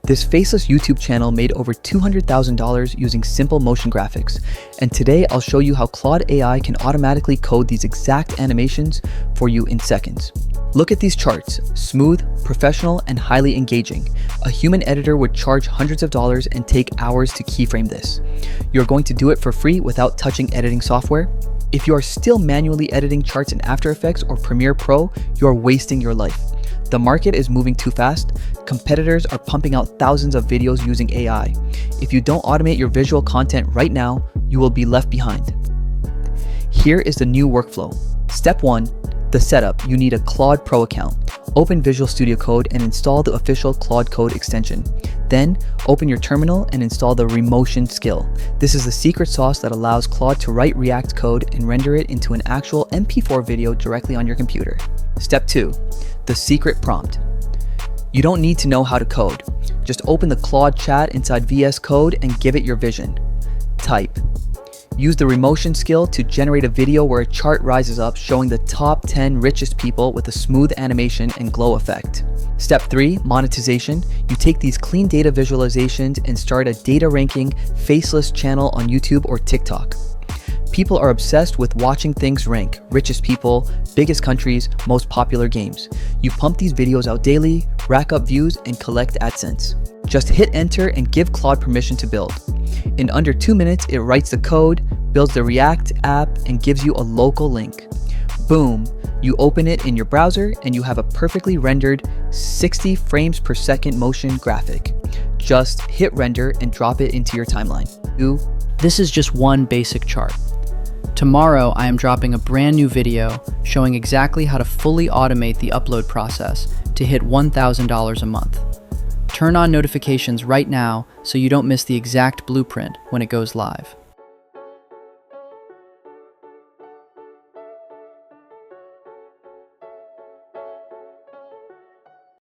This Faceless YouTube channel made over $200,000 using simple motion graphics, and today I'll show you how Claude AI can automatically code these exact animations for you in seconds. Look at these charts: smooth, professional, and highly engaging. A human editor would charge hundreds of dollars and take hours to keyframe this. You're going to do it for free without touching editing software? If you are still manually editing charts in After Effects or Premiere Pro, you are wasting your life. The market is moving too fast. Competitors are pumping out thousands of videos using AI. If you don't automate your visual content right now, you will be left behind. Here is the new workflow. Step 1. The setup. You need a Claude Pro account. Open Visual Studio Code and install the official Claude Code extension. Then, open your terminal and install the Remotion skill. This is the secret sauce that allows Claude to write React code and render it into an actual MP4 video directly on your computer. Step 2. The secret prompt. You don't need to know how to code. Just open the Claude chat inside VS Code and give it your vision. Type. Use the Remotion skill to generate a video where a chart rises up showing the top 10 richest people with a smooth animation and glow effect. Step 3. Monetization. You take these clean data visualizations and start a data ranking Faceless channel on YouTube or TikTok. People are obsessed with watching things rank: richest people, biggest countries, most popular games. You pump these videos out daily, rack up views, and collect AdSense. Just hit enter and give Claude permission to build. In under 2 minutes, it writes the code, builds the React app, and gives you a local link. Boom! You open it in your browser and you have a perfectly rendered 60 frames per second motion graphic. Just hit render and drop it into your timeline. This is just one basic chart. Tomorrow, I am dropping a brand new video showing exactly how to fully automate the upload process to hit $1,000 a month. Turn on notifications right now so you don't miss the exact blueprint when it goes live.